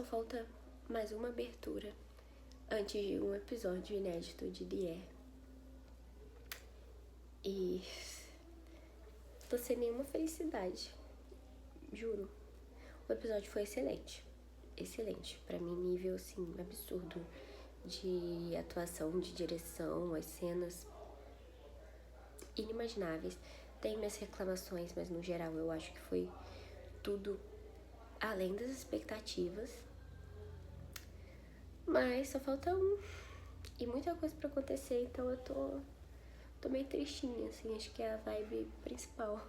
só falta mais uma abertura antes de um episódio inédito de The Air. E tô sem nenhuma felicidade, juro. O episódio foi excelente. Excelente. Pra mim, nível, assim, absurdo de atuação, de direção, as cenas inimagináveis. Tem minhas reclamações, mas no geral eu acho que foi tudo além das expectativas. Mas só falta um. E muita coisa pra acontecer, então eu tô meio tristinha, assim. Acho que é a vibe principal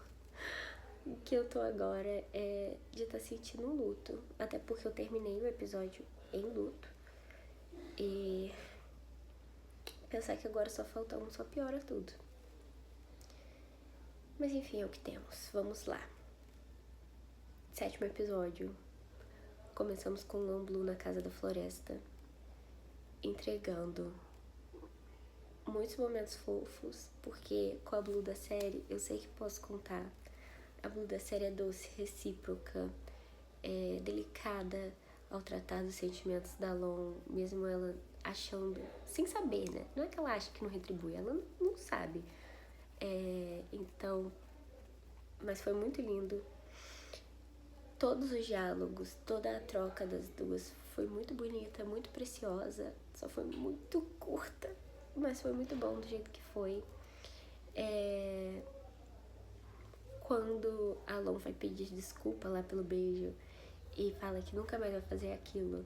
que eu tô agora é de estar sentindo um luto. Até porque eu terminei o episódio em luto. E pensar que agora só falta um só piora tudo. Mas enfim, é o que temos. Vamos lá. 7º episódio. Começamos com o Blue na Casa da Floresta, entregando muitos momentos fofos, porque com a Blue da série eu sei que posso contar. A Blue da série é doce, recíproca, delicada ao tratar dos sentimentos da Lon, mesmo ela achando, sem saber, né? Não é que ela acha que não retribui, ela não sabe. Então, mas foi muito lindo. Todos os diálogos, toda a troca das duas foi muito bonita, muito preciosa. Só foi muito curta, mas foi muito bom do jeito que foi. Quando a Lon vai pedir desculpa lá pelo beijo e fala que nunca mais vai fazer aquilo,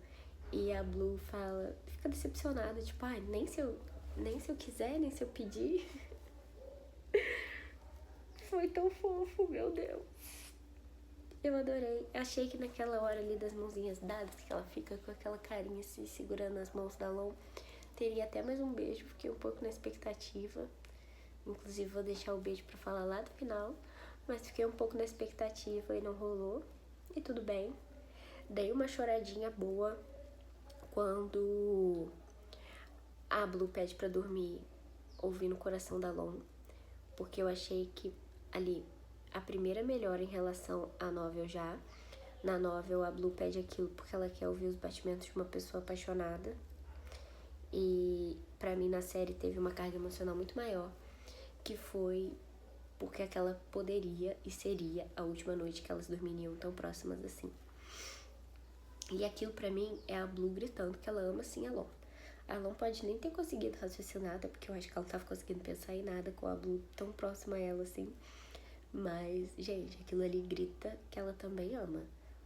e a Blue fala, fica decepcionada, tipo, nem se eu quiser, nem se eu pedir. Foi tão fofo, meu Deus. Eu adorei. Achei que naquela hora ali das mãozinhas dadas, que ela fica com aquela carinha assim, segurando as mãos da Lon, teria até mais um beijo. Fiquei um pouco na expectativa. Inclusive vou deixar o beijo pra falar lá do final. Mas fiquei um pouco na expectativa e não rolou. E tudo bem. Dei uma choradinha boa quando a Blue pede pra dormir ouvindo o coração da Lon. Porque eu achei que ali a primeira melhora em relação à novel já. Na novel, a Blue pede aquilo porque ela quer ouvir os batimentos de uma pessoa apaixonada. E pra mim, na série, teve uma carga emocional muito maior, que foi porque aquela poderia e seria a última noite que elas dormiriam tão próximas assim. E aquilo pra mim é a Blue gritando que ela ama sim a Lon. A Lon pode nem ter conseguido raciocinar nada, porque eu acho que ela não tava conseguindo pensar em nada com a Blue tão próxima a ela assim. Mas, gente, aquilo ali grita que ela também ama.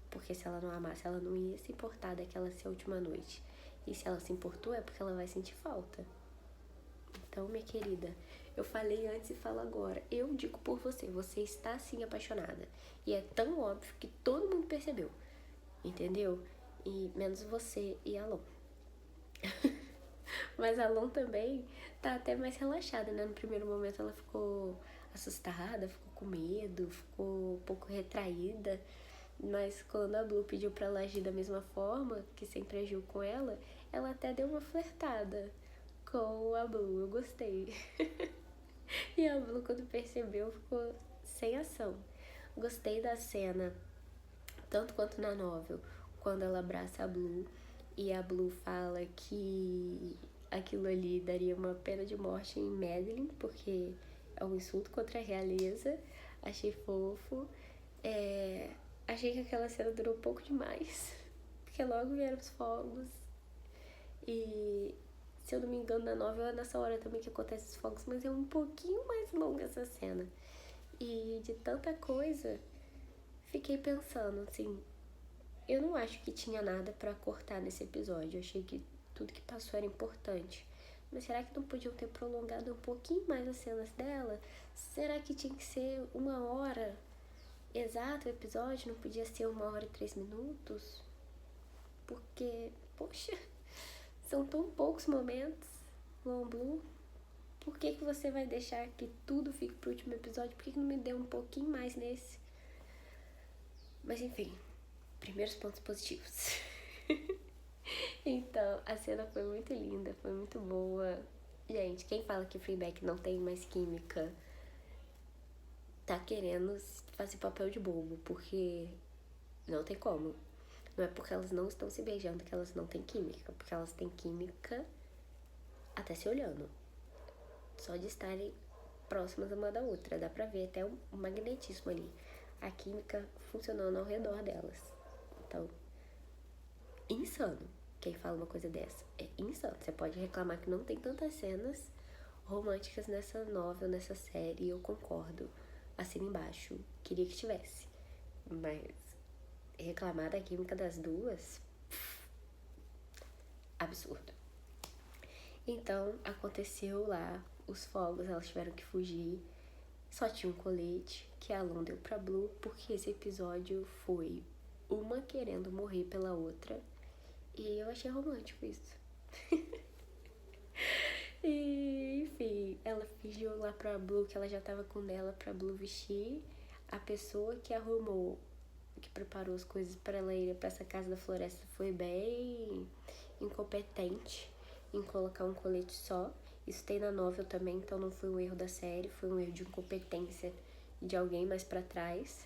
Porque se ela não amasse, ela não ia se importar daquela ser a última noite. E se ela se importou, é porque ela vai sentir falta. Então, minha querida, eu falei antes e falo agora. Eu digo por você, você está sim apaixonada. E é tão óbvio que todo mundo percebeu. Entendeu? E menos você e a Lon. Mas a Lon também tá até mais relaxada, né? No primeiro momento ela ficou assustada, ficou com medo, ficou um pouco retraída. Mas quando a Blue pediu pra ela agir da mesma forma que sempre agiu com ela até deu uma flertada com a Blue. Eu gostei. E a Blue, quando percebeu, ficou sem ação. Gostei da cena, tanto quanto na novel, quando ela abraça a Blue e a Blue fala que aquilo ali daria uma pena de morte em Madeline, porque é um insulto contra a realeza. Achei fofo. Achei que aquela cena durou um pouco demais, porque logo vieram os fogos. E se eu não me engano, na novela é nessa hora também que acontecem os fogos, mas é um pouquinho mais longa essa cena. E de tanta coisa, fiquei pensando, assim, eu não acho que tinha nada pra cortar nesse episódio. Eu achei que tudo que passou era importante. Mas será que não podiam ter prolongado um pouquinho mais as cenas dela? Será que tinha que ser 1 hora exato o episódio? Não podia ser 1 hora e 3 minutos? Porque, poxa, são tão poucos momentos, Lon Blue. Por que você vai deixar que tudo fique pro último episódio? Por que não me deu um pouquinho mais nesse? Mas enfim, primeiros pontos positivos. Então, a cena foi muito linda, foi muito boa. Gente, quem fala que Fleabag não tem mais química tá querendo fazer papel de bobo, porque não tem como. Não é porque elas não estão se beijando que elas não têm química, porque elas têm química até se olhando. Só de estarem próximas uma da outra. Dá pra ver até o magnetismo ali. A química funcionando ao redor delas. Então, insano. Quem fala uma coisa dessa é insano. Você pode reclamar que não tem tantas cenas românticas nessa novela, nessa série. E eu concordo. Assina embaixo. Queria que tivesse. Mas reclamar da química das duas... absurdo. Então, aconteceu lá os fogos, elas tiveram que fugir. Só tinha um colete que a Alon deu pra Blue, porque esse episódio foi uma querendo morrer pela outra. E eu achei romântico isso. E, enfim, ela fingiu lá pra Blue que ela já tava com ela pra Blue vestir. A pessoa que arrumou, que preparou as coisas pra ela ir pra essa casa da floresta foi bem incompetente em colocar um colete só. Isso tem na novel também, então não foi um erro da série, foi um erro de incompetência de alguém mais pra trás,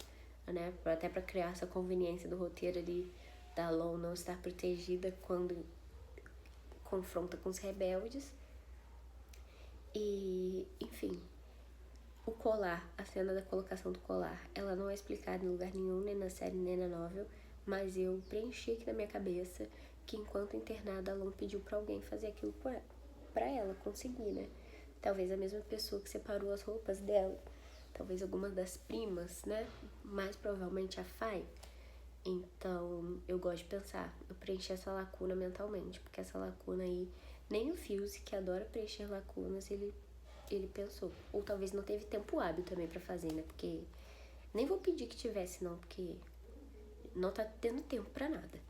né? Até pra criar essa conveniência do roteiro ali da Alon não estar protegida quando confronta com os rebeldes. E, enfim, o colar, a cena da colocação do colar, ela não é explicada em lugar nenhum, nem na série, nem na novel, mas eu preenchi aqui na minha cabeça que enquanto internada, a Alon pediu pra alguém fazer aquilo pra ela conseguir, né? Talvez a mesma pessoa que separou as roupas dela, talvez alguma das primas, né? Mais provavelmente a Fai. Então, eu gosto de pensar, eu preenchi essa lacuna mentalmente, porque essa lacuna aí, nem o Fuse, que adora preencher lacunas, ele pensou. Ou talvez não teve tempo hábil também pra fazer, né? Porque nem vou pedir que tivesse, não, porque não tá tendo tempo pra nada.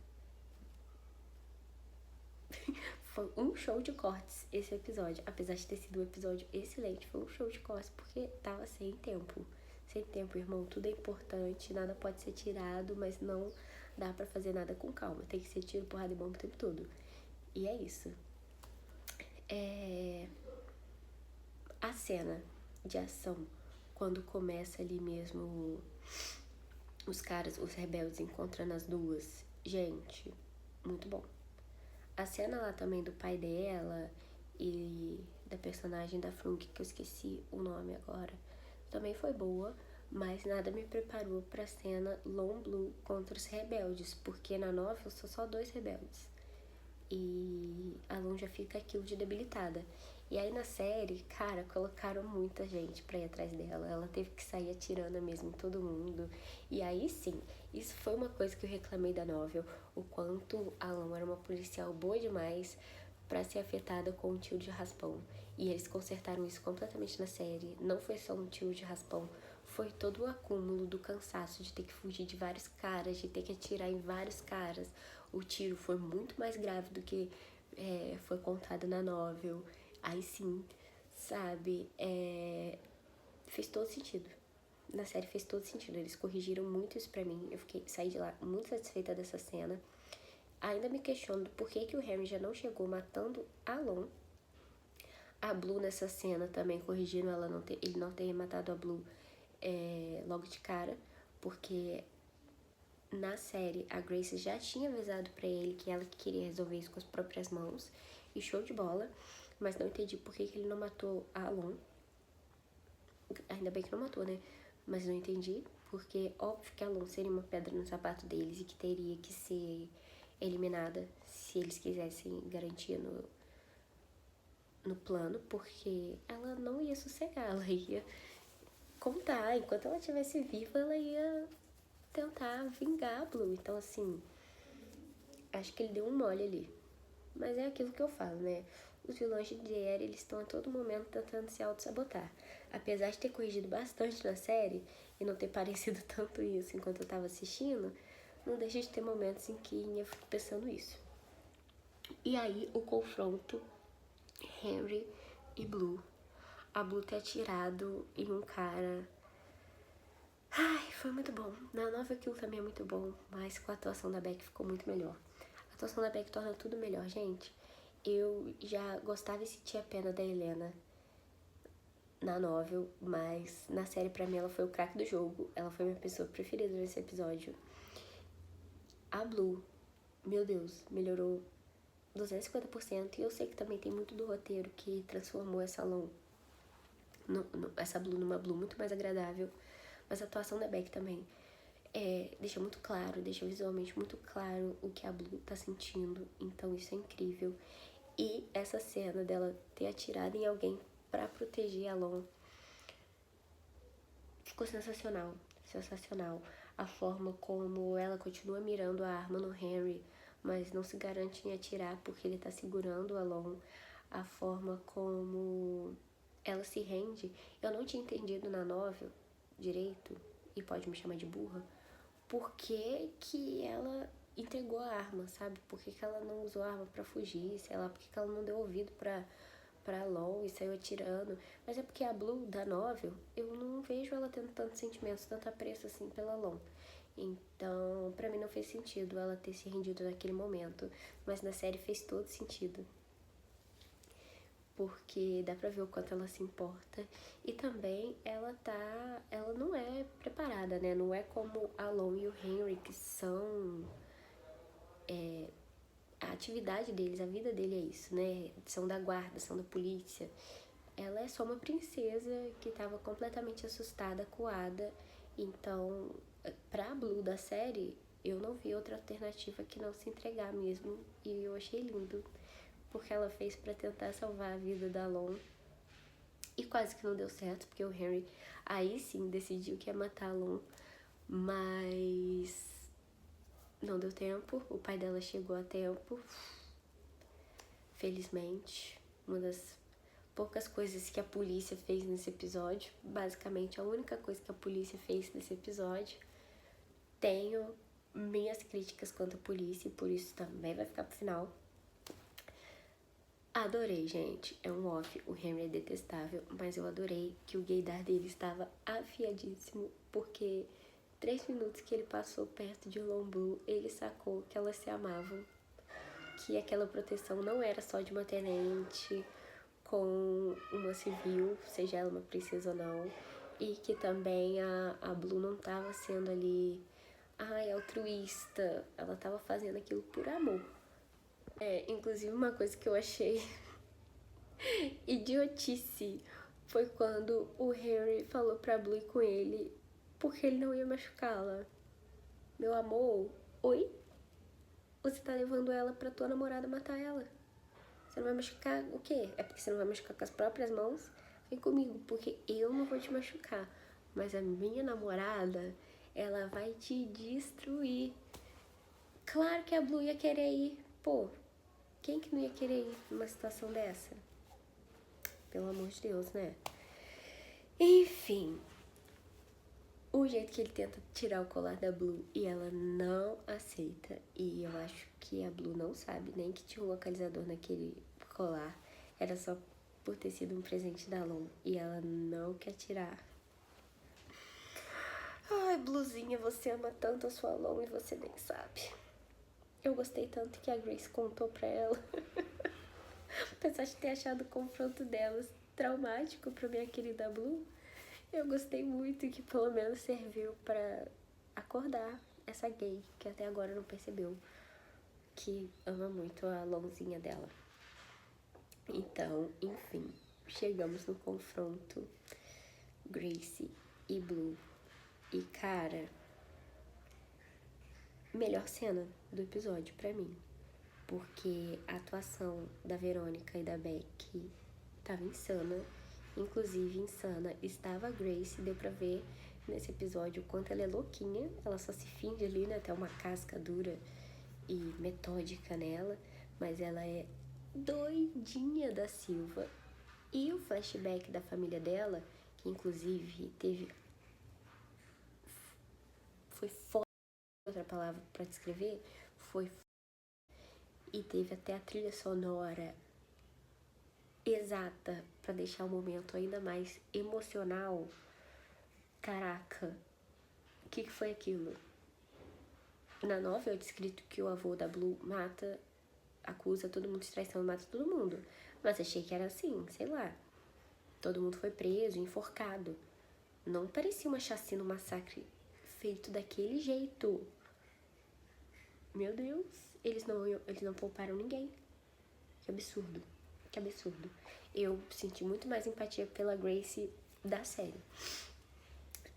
Foi um show de cortes esse episódio. Apesar de ter sido um episódio excelente, foi um show de cortes porque tava sem tempo. Sem tempo, irmão. Tudo é importante, nada pode ser tirado, mas não dá pra fazer nada com calma. Tem que ser tiro, porrada e bomba o tempo todo. E é isso. A cena de ação, quando começa ali mesmo os caras, os rebeldes encontrando as duas. Gente, muito bom. A cena lá também do pai dela e da personagem da Flunk, que eu esqueci o nome agora, também foi boa, mas nada me preparou pra cena Long Blue contra os rebeldes, porque na novel são só 2 rebeldes. E a Long já fica aquilo de debilitada. E aí na série, cara, colocaram muita gente pra ir atrás dela. Ela teve que sair atirando mesmo em todo mundo. E aí sim, isso foi uma coisa que eu reclamei da novel. O quanto a Long era uma policial boa demais pra ser afetada com um tiro de raspão. E eles consertaram isso completamente na série. Não foi só um tiro de raspão. Foi todo o acúmulo do cansaço de ter que fugir de vários caras, de ter que atirar em vários caras. O tiro foi muito mais grave do que foi contado na novel. Aí sim, sabe, fez todo sentido. Na série fez todo sentido. Eles corrigiram muito isso pra mim. Eu saí de lá muito satisfeita dessa cena. Ainda me questiono por que o Harry já não chegou matando a Alon. A Blue nessa cena também corrigiram ele não ter matado a Blue logo de cara. Porque na série a Grace já tinha avisado pra ele que ela queria resolver isso com as próprias mãos. E show de bola. Mas não entendi por que ele não matou a Alon. Ainda bem que não matou, né? Mas não entendi, porque óbvio que a Alon seria uma pedra no sapato deles e que teria que ser eliminada se eles quisessem garantia no plano, porque ela não ia sossegar, ela ia contar. Enquanto ela estivesse viva, ela ia tentar vingar a Blue. Então, assim, acho que ele deu um mole ali. Mas é aquilo que eu falo, né? Os vilões de JR, eles estão a todo momento tentando se auto-sabotar. Apesar de ter corrigido bastante na série e não ter parecido tanto isso enquanto eu tava assistindo, não deixa de ter momentos em que eu fico pensando isso. E aí, o confronto Henry e Blue. A Blue ter atirado em um cara... Ai, foi muito bom. Na nova aquilo também é muito bom, mas com a atuação da Beck ficou muito melhor. A atuação da Beck torna tudo melhor, gente. Eu já gostava e sentia pena da Helena na novel, mas na série pra mim ela foi o craque do jogo. Ela foi minha pessoa preferida nesse episódio. A Blue, meu Deus, melhorou 250%. E eu sei que também tem muito do roteiro que transformou essa essa Blue numa Blue muito mais agradável. Mas a atuação da Beck também deixa muito claro, deixa visualmente muito claro o que a Blue tá sentindo. Então isso é incrível. E essa cena dela ter atirado em alguém pra proteger a Lon ficou sensacional, sensacional. A forma como ela continua mirando a arma no Henry, mas não se garante em atirar porque ele tá segurando a Lon. A forma como ela se rende. Eu não tinha entendido na novel direito, e pode me chamar de burra, por que ela entregou a arma, sabe? Por que ela não usou a arma pra fugir, sei lá, por que ela não deu ouvido pra Lon e saiu atirando. Mas é porque a Blue da novel, eu não vejo ela tendo tantos sentimentos, tanto apreço assim pela Lon. Então, pra mim não fez sentido ela ter se rendido naquele momento. Mas na série fez todo sentido. Porque dá pra ver o quanto ela se importa. E também ela não é preparada, né? Não é como a Lon e o Henry, que são... a atividade deles, a vida dele é isso, né? São da guarda, são da polícia. Ela é só uma princesa que estava completamente assustada, acuada. Então, pra Blue da série, eu não vi outra alternativa que não se entregar mesmo. E eu achei lindo, porque ela fez pra tentar salvar a vida da Lon. E quase que não deu certo, porque o Henry aí sim decidiu que ia matar a Lon. Mas não deu tempo, o pai dela chegou a tempo. Felizmente, uma das poucas coisas que a polícia fez nesse episódio, basicamente a única coisa que a polícia fez nesse episódio. Tenho minhas críticas quanto à polícia e por isso também vai ficar pro final. Adorei, gente, é um off, o Henry é detestável, mas eu adorei que o gaydar dele estava afiadíssimo, porque 3 minutos que ele passou perto de Lon Blue, ele sacou que elas se amavam, que aquela proteção não era só de uma tenente com uma civil, seja ela uma princesa ou não, e que também a Blue não tava sendo ali, altruísta, ela tava fazendo aquilo por amor. Inclusive uma coisa que eu achei idiotice foi quando o Henry falou pra Blue ir com ele porque ele não ia machucá-la. Meu amor, oi? Você tá levando ela pra tua namorada matar ela. Você não vai machucar o quê? É porque você não vai machucar com as próprias mãos? Vem comigo, porque eu não vou te machucar. Mas a minha namorada, ela vai te destruir. Claro que a Blue ia querer ir. Pô, quem que não ia querer ir numa situação dessa? Pelo amor de Deus, né? Enfim, o jeito que ele tenta tirar o colar da Blue e ela não aceita. E eu acho que a Blue não sabe nem que tinha um localizador naquele colar. Era só por ter sido um presente da Lon. E ela não quer tirar. Ai, Bluzinha, você ama tanto a sua Lon e você nem sabe. Eu gostei tanto que a Grace contou pra ela. Apesar de ter achado o confronto delas traumático pra minha querida Blue, eu gostei muito que pelo menos serviu pra acordar essa gay que até agora não percebeu que ama muito a Lonzinha dela. Então, enfim, chegamos no confronto Grace e Blue. E cara, melhor cena do episódio pra mim, porque a atuação da Verônica e da Beck tava insana. Inclusive, insana estava a Grace, deu pra ver nesse episódio o quanto ela é louquinha. Ela só se finge ali, né? Tem uma casca dura e metódica nela, mas ela é doidinha da Silva. E o flashback da família dela, que inclusive foi foda, outra palavra pra descrever, e teve até a trilha sonora exata pra deixar o momento ainda mais emocional. Caraca, o que foi aquilo? Na novela é descrito que o avô da Blue acusa todo mundo de traição e mata todo mundo. Mas achei que era assim, sei lá. Todo mundo foi preso, enforcado. Não parecia uma chacina, um massacre feito daquele jeito. meu Deus, eles não pouparam ninguém. Que absurdo, que absurdo. Eu senti muito mais empatia pela Grace da série,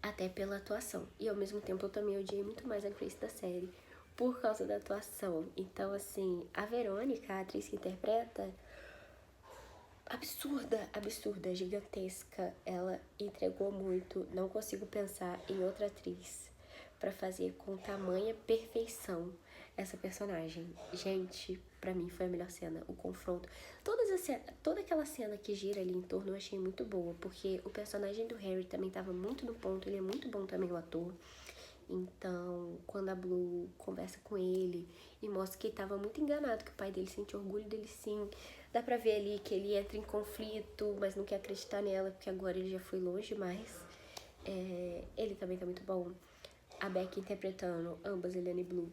até pela atuação. E ao mesmo tempo eu também odiei muito mais a Grace da série por causa da atuação. Então, assim, a Verônica, a atriz que interpreta, absurda, gigantesca. Ela entregou muito. Não consigo pensar em outra atriz pra fazer com tamanha perfeição essa personagem. Gente, pra mim foi a melhor cena, o confronto. Toda aquela cena que gira ali em torno eu achei muito boa, porque o personagem do Harry também tava muito no ponto, ele é muito bom também, o ator. Então, quando a Blue conversa com ele e mostra que ele tava muito enganado, que o pai dele sente orgulho dele sim, dá pra ver ali que ele entra em conflito, mas não quer acreditar nela, porque agora ele já foi longe demais. Ele também tá muito bom. A Beck interpretando ambas, Helena e Blue,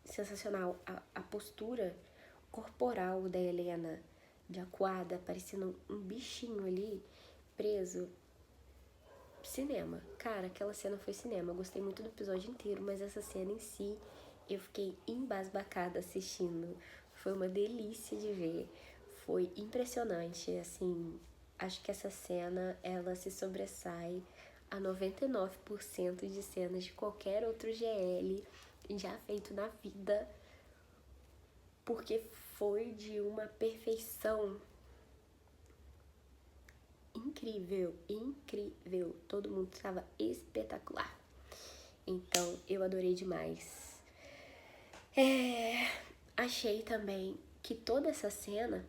sensacional. A postura corporal da Helena, de acuada, parecendo um bichinho ali, preso. Cinema. Cara, aquela cena foi cinema. Eu gostei muito do episódio inteiro, mas essa cena em si, eu fiquei embasbacada assistindo. Foi uma delícia de ver. Foi impressionante, assim. Acho que essa cena, ela se sobressai a 99% de cenas de qualquer outro GL já feito na vida, porque foi de uma perfeição incrível, incrível. Todo mundo estava espetacular. Então, eu adorei demais. Achei também que toda essa cena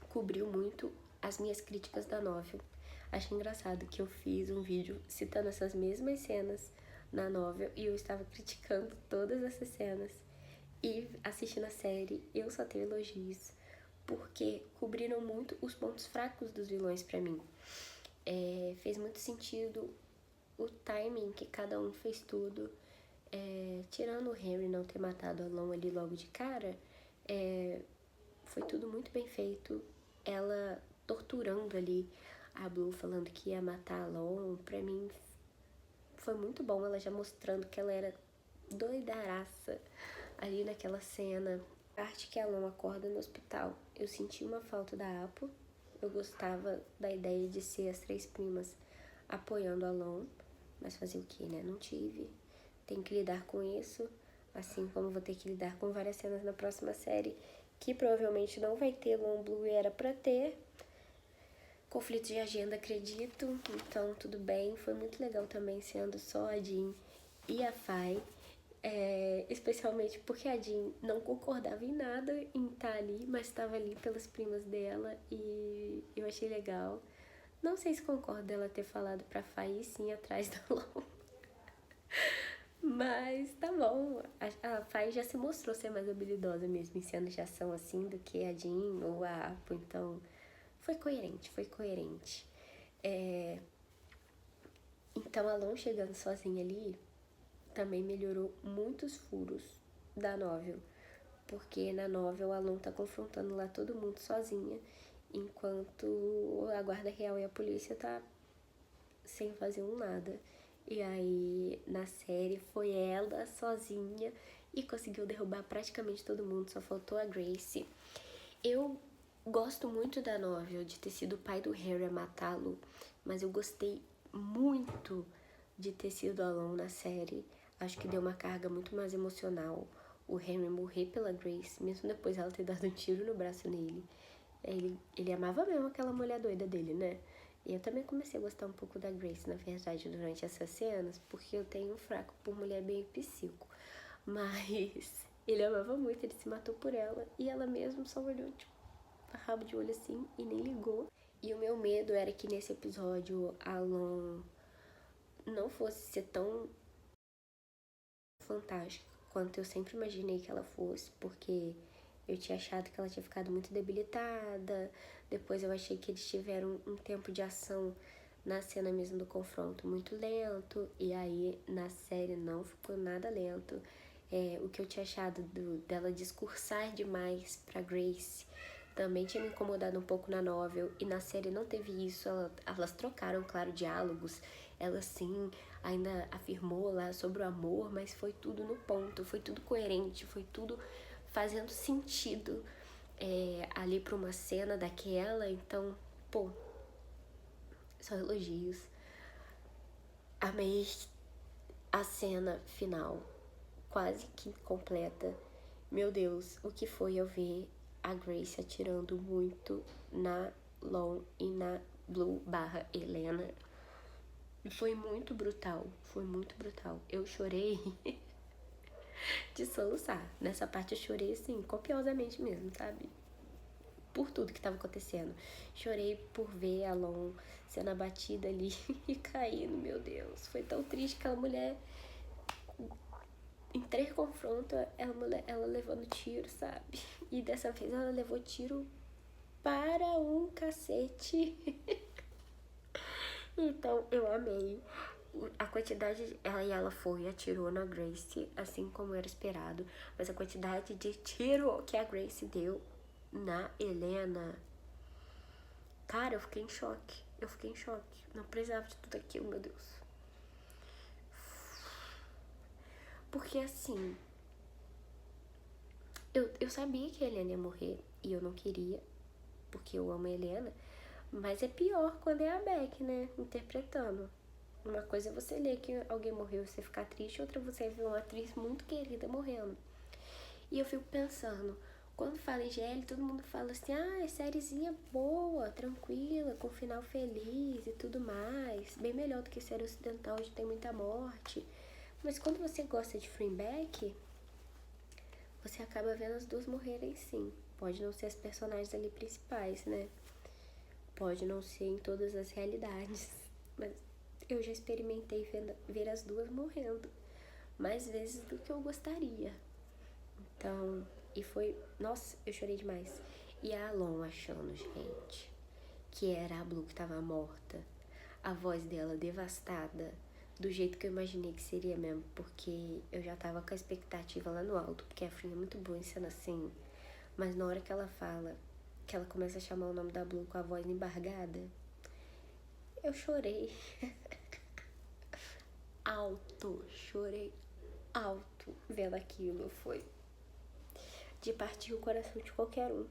cobriu muito as minhas críticas da novel. Achei engraçado que eu fiz um vídeo citando essas mesmas cenas na novel e eu estava criticando todas essas cenas. E assistindo a série, eu só tenho elogios, porque cobriram muito os pontos fracos dos vilões pra mim. Fez muito sentido o timing que cada um fez tudo. Tirando o Harry não ter matado a Lon ali logo de cara, foi tudo muito bem feito. Ela torturando ali a Blue, falando que ia matar a Lon, pra mim foi muito bom. Ela já mostrando que ela era doidaraça ali naquela cena. A parte que a Lon acorda no hospital, eu senti uma falta da Apo. Eu gostava da ideia de ser as três primas apoiando a Lon, mas fazer o que, né? Não tive. Tenho que lidar com isso, assim como vou ter que lidar com várias cenas na próxima série, que provavelmente não vai ter Lon Blue e era pra ter. Conflito de agenda, acredito, então tudo bem. Foi muito legal também sendo só a Jean e a Fai. Especialmente porque a Jean não concordava em nada em estar ali, mas estava ali pelas primas dela e eu achei legal. Não sei se concordo dela ter falado pra Fai ir sim atrás da Lon. Mas tá bom, a Fai já se mostrou ser mais habilidosa mesmo em cenas de ação assim do que a Jean ou a Apo, então foi coerente, foi coerente. Então a Lon chegando sozinha ali também melhorou muitos furos da novel, porque na novel a Lon tá confrontando lá todo mundo sozinha, enquanto a guarda real e a polícia tá sem fazer um nada. E aí na série foi ela sozinha e conseguiu derrubar praticamente todo mundo, só faltou a Grace. Eu gosto muito da novel, de ter sido o pai do Harry a matá-lo, mas eu gostei muito de ter sido a Lon na série. Acho que deu uma carga muito mais emocional o Harry morrer pela Grace, mesmo depois ela ter dado um tiro no braço nele. Ele amava mesmo aquela mulher doida dele, né? E eu também comecei a gostar um pouco da Grace, na verdade, durante essas cenas, porque eu tenho um fraco por mulher bem psico. Mas ele amava muito, ele se matou por ela, e ela mesmo só olhou, tipo, rabo de olho assim, e nem ligou. E o meu medo era que nesse episódio a Lon não fosse ser tão fantástica quanto eu sempre imaginei que ela fosse, porque eu tinha achado que ela tinha ficado muito debilitada. Depois eu achei que eles tiveram um tempo de ação na cena mesmo do confronto muito lento, e aí na série não ficou nada lento. O que eu tinha achado dela discursar demais pra Grace também tinha me incomodado um pouco na novel, e na série não teve isso. Elas trocaram, claro, diálogos, ela sim ainda afirmou lá sobre o amor, mas foi tudo no ponto, foi tudo coerente, foi tudo fazendo sentido ali pra uma cena daquela. Então, pô, só elogios. Amei a cena final, quase que completa. Meu Deus, o que foi eu ver a Grace atirando muito na Lon e na Blue / Helena. Foi muito brutal, foi muito brutal. Eu chorei de soluçar. Nessa parte eu chorei, assim, copiosamente mesmo, sabe? Por tudo que tava acontecendo. Chorei por ver a Lon sendo abatida ali e caindo, meu Deus. Foi tão triste, aquela mulher, em 3 confrontos, ela levando tiro, sabe? E dessa vez ela levou tiro para um cacete. Então eu amei a quantidade. Ela foi e atirou na Grace, assim como era esperado. Mas a quantidade de tiro que a Grace deu na Helena, cara, eu fiquei em choque. Eu fiquei em choque. Não precisava de tudo aquilo, meu Deus. Porque assim, eu sabia que a Helena ia morrer e eu não queria, porque eu amo a Helena. Mas é pior quando é a Beck, né, interpretando. Uma coisa é você ler que alguém morreu e você ficar triste, outra é você ver uma atriz muito querida morrendo. E eu fico pensando, quando fala em GL, todo mundo fala assim, é sériezinha boa, tranquila, com final feliz e tudo mais. Bem melhor do que série ocidental, onde tem muita morte. Mas quando você gosta de Fleabag, você acaba vendo as duas morrerem sim. Pode não ser as personagens ali principais, né? Pode não ser em todas as realidades, mas eu já experimentei ver as duas morrendo mais vezes do que eu gostaria. Então, e foi... Nossa, eu chorei demais. E a Alon achando, gente, que era a Blue que tava morta. A voz dela devastada, do jeito que eu imaginei que seria mesmo, porque eu já tava com a expectativa lá no alto, porque a Frinha é muito boa em cena assim. Mas na hora que ela fala, que ela começa a chamar o nome da Blue com a voz embargada, eu chorei. Alto, chorei alto vendo aquilo. Foi de partir o coração de qualquer um.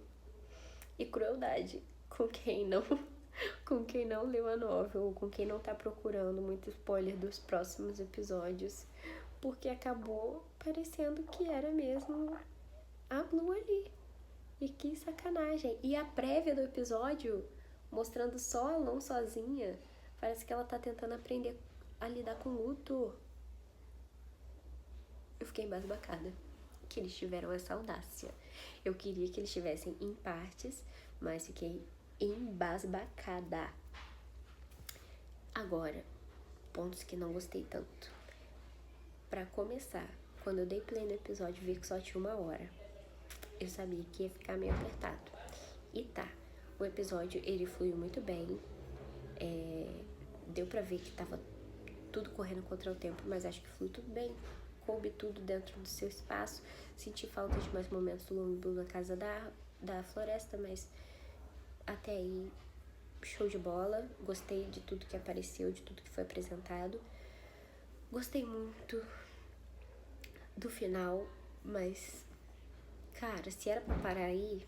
E crueldade com quem não leu a novel, ou com quem não tá procurando muito spoiler dos próximos episódios, porque acabou parecendo que era mesmo a Blue ali. E que sacanagem. E a prévia do episódio, mostrando só a Lon sozinha, parece que ela tá tentando aprender a lidar com luto. Eu fiquei embasbacada que eles tiveram essa audácia. Eu queria que eles tivessem em partes, mas fiquei embasbacada. Agora, pontos que não gostei tanto. Pra começar, quando eu dei play no episódio, vi que só tinha 1 hora. Eu sabia que ia ficar meio apertado. E tá, o episódio ele fluiu muito bem. Deu pra ver que tava tudo correndo contra o tempo, mas acho que fluiu tudo bem. Coube tudo dentro do seu espaço. Senti falta de mais momentos do Lone Blue na casa da floresta, mas até aí, show de bola. Gostei de tudo que apareceu, de tudo que foi apresentado. Gostei muito do final, mas, cara, se era pra parar aí,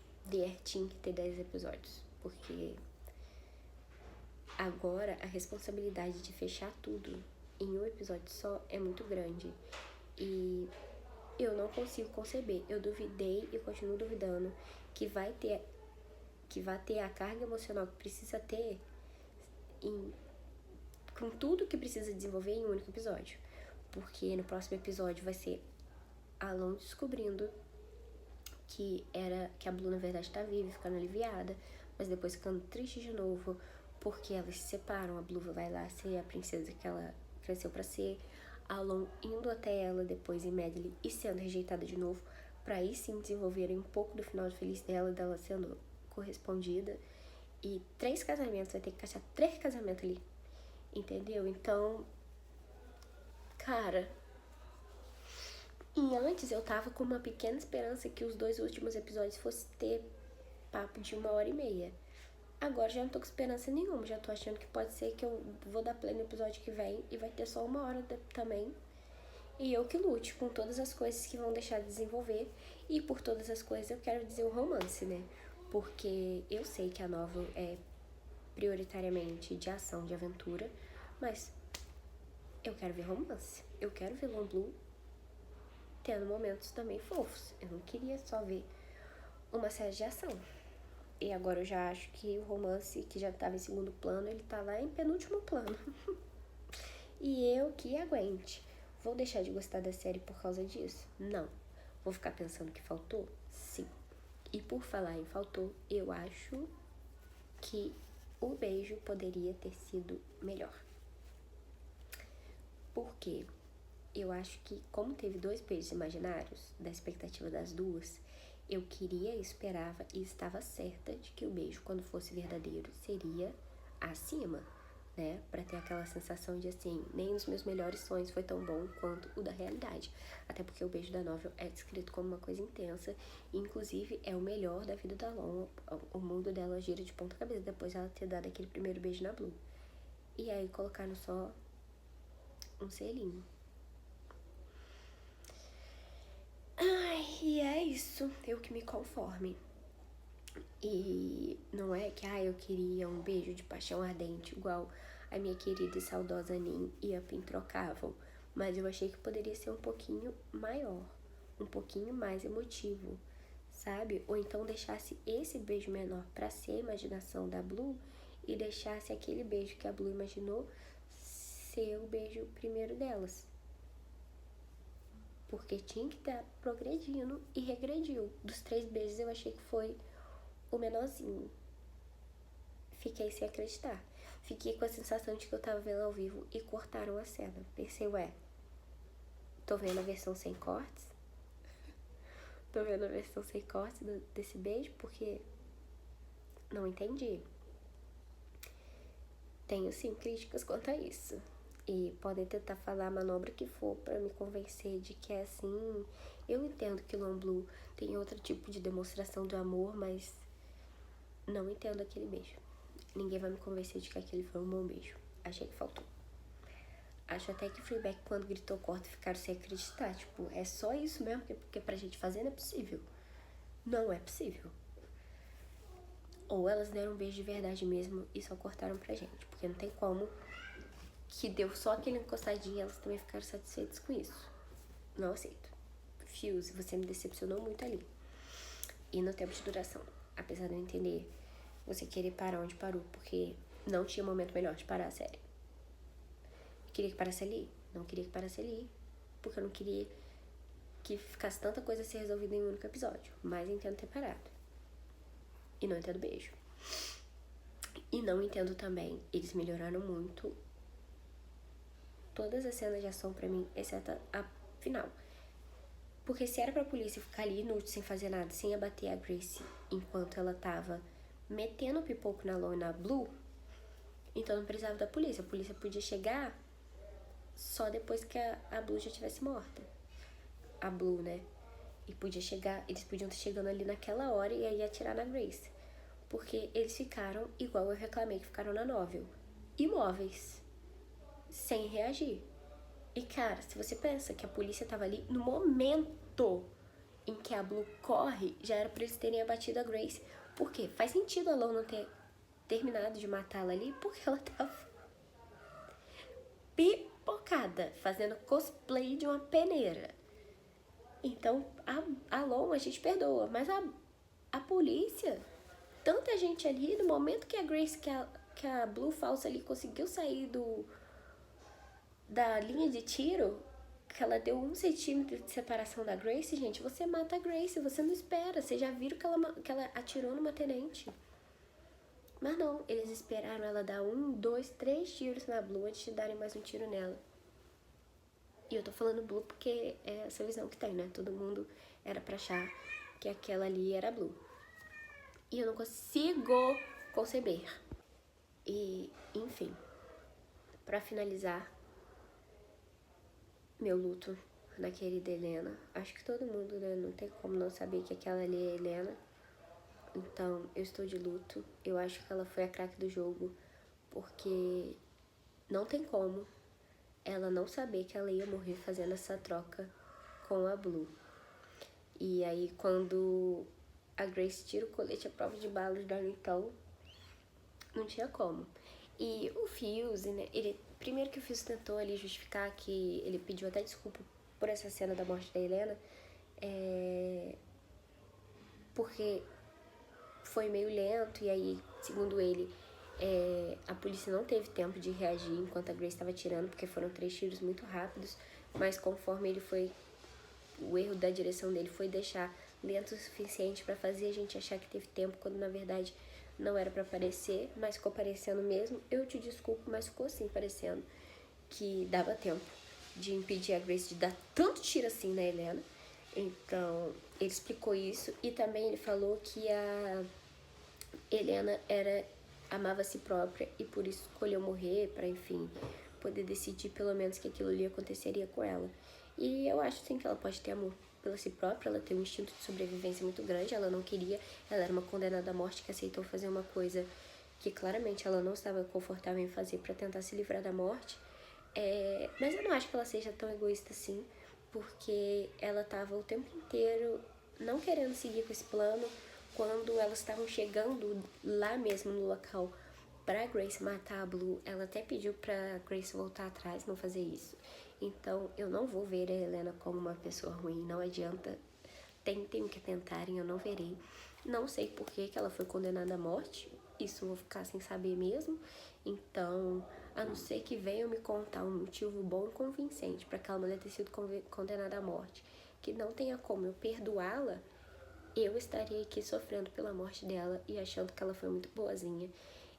tinha que ter 10 episódios, porque agora a responsabilidade de fechar tudo em um episódio só é muito grande. E eu não consigo conceber. Eu duvidei e continuo duvidando que vai ter a carga emocional que precisa ter com tudo que precisa desenvolver em um único episódio. Porque no próximo episódio vai ser a Lon descobrindo que a Blue na verdade tá viva, ficando aliviada, mas depois ficando triste de novo porque elas se separam. A Blue vai lá ser a princesa que ela cresceu pra ser. A Lon indo até ela depois em Medley e sendo rejeitada de novo, pra aí sim desenvolverem um pouco do final feliz dela sendo correspondida. E 3 casamentos, vai ter que caçar 3 casamentos ali, entendeu? Então, cara, e antes eu tava com uma pequena esperança que os 2 últimos episódios fossem ter papo de 1h30. agora já não tô com esperança nenhuma. Já tô achando que pode ser que eu vou dar play no episódio que vem e vai ter só 1 hora também. E eu que lute com todas as coisas que vão deixar de desenvolver. E por todas as coisas eu quero dizer o romance, né? Porque eu sei que a novel é prioritariamente de ação, de aventura, mas eu quero ver romance. Eu quero ver Long Blue tendo momentos também fofos. Eu não queria só ver uma série de ação. E agora eu já acho que o romance, que já estava em segundo plano, ele tá lá em penúltimo plano. E eu que aguente. Vou deixar de gostar da série por causa disso? Não. Vou ficar pensando que faltou? Sim. E por falar em faltou, eu acho que o beijo poderia ter sido melhor. Por quê? Eu acho que, como teve 2 beijos imaginários, da expectativa das duas, eu queria, esperava e estava certa de que o beijo, quando fosse verdadeiro, seria acima, né? Pra ter aquela sensação de assim, nem nos meus melhores sonhos foi tão bom quanto o da realidade. Até porque o beijo da novel é descrito como uma coisa intensa, e inclusive é o melhor da vida da Long. O mundo dela gira de ponta cabeça depois de ela ter dado aquele primeiro beijo na Blue. E aí colocaram só um selinho. Ai, e é isso, eu que me conforme. E não é que, eu queria um beijo de paixão ardente, igual a minha querida e saudosa Nin e a Pin trocavam. Mas eu achei que poderia ser um pouquinho maior, um pouquinho mais emotivo, sabe? Ou então deixasse esse beijo menor pra ser a imaginação da Blue e deixasse aquele beijo que a Blue imaginou ser o beijo primeiro delas. Porque tinha que estar progredindo e regrediu. Dos 3 beijos eu achei que foi o menorzinho. Fiquei sem acreditar. Fiquei com a sensação de que eu tava vendo ao vivo e cortaram a cena. Pensei, tô vendo a versão sem cortes? Tô vendo a versão sem cortes desse beijo porque não entendi. Tenho sim críticas quanto a isso. E podem tentar falar a manobra que for pra me convencer de que é assim. Eu entendo que Long Blue tem outro tipo de demonstração de amor, mas não entendo aquele beijo. Ninguém vai me convencer de que aquele foi um bom beijo. Achei que faltou. Acho até que Fleabag, quando gritou corta, ficaram sem acreditar. Tipo, é só isso mesmo? Porque pra gente fazer não é possível. Não é possível. Ou elas deram um beijo de verdade mesmo e só cortaram pra gente. Porque não tem como que deu só aquele encostadinho e elas também ficaram satisfeitas com isso. Não aceito. Fuse, você me decepcionou muito ali. E no tempo de duração. Apesar de eu entender você querer parar onde parou, porque não tinha momento melhor de parar a série. Queria que parasse ali? Não queria que parasse ali, porque eu não queria que ficasse tanta coisa a ser resolvida em um único episódio. Mas entendo ter parado. E não entendo beijo. E não entendo também, eles melhoraram muito todas as cenas de ação pra mim, exceto a final. Porque se era pra polícia ficar ali inútil, sem fazer nada, sem abater a Grace enquanto ela tava metendo o pipoco na Long e na Blue, então não precisava da polícia. A polícia podia chegar só depois que a Blue já tivesse morta. A Blue, né? E podia chegar, eles podiam estar chegando ali naquela hora e aí atirar na Grace. Porque eles ficaram, igual eu reclamei que ficaram na novel, imóveis, sem reagir. E cara, se você pensa que a polícia tava ali no momento em que a Blue corre, já era pra eles terem abatido a Grace. Por quê? Faz sentido a Long não ter terminado de matá-la ali, porque ela tava pipocada, fazendo cosplay de uma peneira. Então, a Long a gente perdoa, mas a polícia, tanta gente ali, no momento que a Grace, que a Blue falsa ali conseguiu sair da linha de tiro, que ela deu 1 centímetro de separação da Grace, gente, você mata a Grace, você não espera. Vocês já viram que ela atirou numa tenente. Mas não, eles esperaram ela dar 1, 2, 3 tiros na Blue antes de darem mais um tiro nela. E eu tô falando Blue porque é essa visão que tem, né? Todo mundo era pra achar que aquela ali era Blue. E eu não consigo conceber. E, enfim, pra finalizar meu luto na querida Helena. Acho que todo mundo, né? Não tem como não saber que aquela ali é Helena. Então, eu estou de luto. Eu acho que ela foi a craque do jogo, porque não tem como ela não saber que ela ia morrer fazendo essa troca com a Blue. E aí, quando a Grace tira o colete à prova de balas dela, então, não tinha como. E o Fuse, né, primeiro que o Fuse tentou ali justificar que ele pediu até desculpa por essa cena da morte da Helena, porque foi meio lento e aí, segundo ele, a polícia não teve tempo de reagir enquanto a Grace estava atirando, porque foram 3 tiros muito rápidos, mas conforme ele foi, o erro da direção dele foi deixar lento o suficiente para fazer a gente achar que teve tempo, quando na verdade não era para parecer, mas ficou parecendo mesmo. Eu te desculpo, mas ficou assim parecendo que dava tempo de impedir a Grace de dar tanto tiro assim na Helena. Então, ele explicou isso e também ele falou que a Helena amava a si própria e por isso escolheu morrer para, enfim, poder decidir pelo menos que aquilo ali aconteceria com ela. E eu acho sim que ela pode ter amor pela si própria, ela tem um instinto de sobrevivência muito grande, ela não queria, ela era uma condenada à morte que aceitou fazer uma coisa que claramente ela não estava confortável em fazer para tentar se livrar da morte. Mas eu não acho que ela seja tão egoísta assim, porque ela estava o tempo inteiro não querendo seguir com esse plano. Quando elas estavam chegando lá mesmo no local pra Grace matar a Blue, ela até pediu pra Grace voltar atrás, não fazer isso. Então, eu não vou ver a Helena como uma pessoa ruim, não adianta. Tentem o que tentarem, eu não verei. Não sei por que ela foi condenada à morte, isso eu vou ficar sem saber mesmo. Então, a não ser que venham me contar um motivo bom e convincente para aquela mulher ter sido condenada à morte, que não tenha como eu perdoá-la, eu estaria aqui sofrendo pela morte dela e achando que ela foi muito boazinha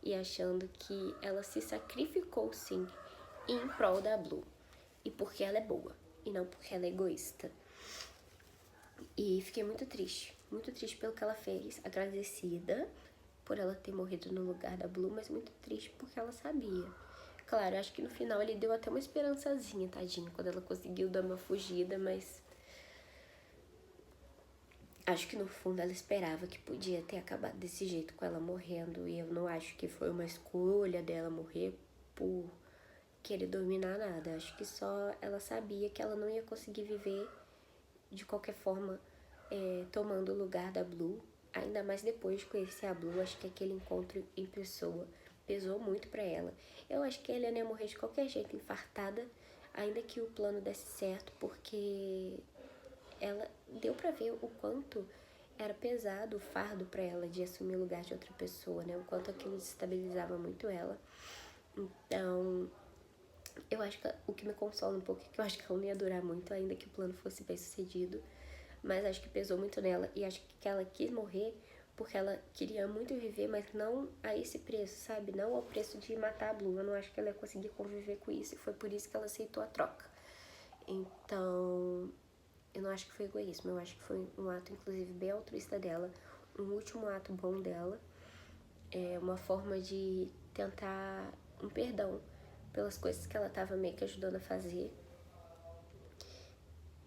e achando que ela se sacrificou sim em prol da Blue. E porque ela é boa e não porque ela é egoísta. E fiquei muito triste pelo que ela fez, agradecida por ela ter morrido no lugar da Blue, mas muito triste porque ela sabia. Claro, acho que no final ele deu até uma esperançazinha, tadinha, quando ela conseguiu dar uma fugida, mas acho que no fundo ela esperava que podia ter acabado desse jeito com ela morrendo. E eu não acho que foi uma escolha dela morrer por querer dominar nada. Acho que só ela sabia que ela não ia conseguir viver de qualquer forma tomando o lugar da Blue. Ainda mais depois de conhecer a Blue, acho que aquele encontro em pessoa pesou muito pra ela. Eu acho que a Helena ia morrer de qualquer jeito, infartada, ainda que o plano desse certo, porque ela deu pra ver o quanto era pesado o fardo pra ela de assumir o lugar de outra pessoa, né? O quanto aquilo desestabilizava muito ela. Então, eu acho que o que me consola um pouco é que eu acho que ela não ia durar muito, ainda que o plano fosse bem sucedido. Mas acho que pesou muito nela e acho que ela quis morrer porque ela queria muito viver, mas não a esse preço, sabe? Não ao preço de matar a Blue. Eu não acho que ela ia conseguir conviver com isso e foi por isso que ela aceitou a troca. Então, eu não acho que foi egoísmo, eu acho que foi um ato, inclusive, bem altruísta dela, um último ato bom dela, uma forma de tentar um perdão pelas coisas que ela tava meio que ajudando a fazer.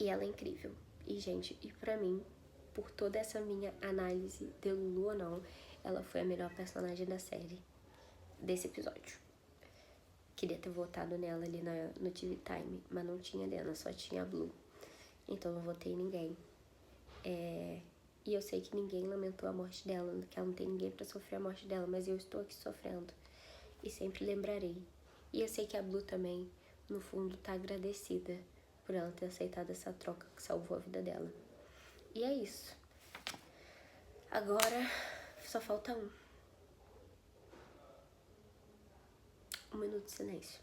E ela é incrível. E, gente, e pra mim, por toda essa minha análise de Lulu ou não, ela foi a melhor personagem da série, desse episódio. Queria ter votado nela ali no TV Time, mas não tinha Helena, só tinha a Blue. Então não votei em ninguém. E eu sei que ninguém lamentou a morte dela, que ela não tem ninguém pra sofrer a morte dela, mas eu estou aqui sofrendo. E sempre lembrarei. E eu sei que a Blue também, no fundo, tá agradecida por ela ter aceitado essa troca que salvou a vida dela. E é isso. Agora, só falta um. 1 minuto de silêncio.